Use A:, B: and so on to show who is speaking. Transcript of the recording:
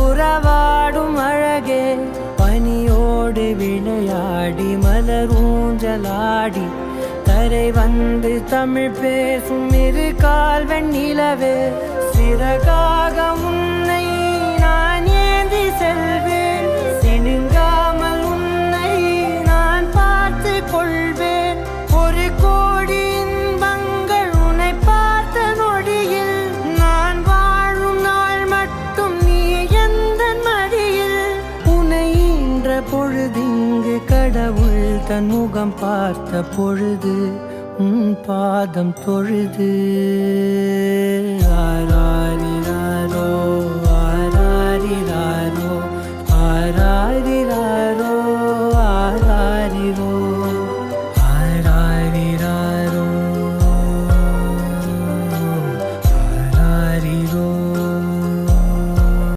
A: உறவாடும் அழகே பனியோடு விளையாடி மலரூஞ்சலாடி கரை வந்து தமிழ் பேசும் இரு கால் வெண்ணிலவே சிறகாக உன்னை நான் ஏந்தி செல்வேன் சினுங்காமல் உன்னை நான் பார்த்து கொள்வேன் ஒரு கோடி இன்பங்கள் உன்னை பார்த்த நொடியில் நான் வாழும் நாள் மட்டும் நீ எந்த மடியில் உன்னை ஈன்ற பொழுதிங்கு கடவுள் தன் முகம் பார்த்த பொழுது உன் பாதம் தொழுது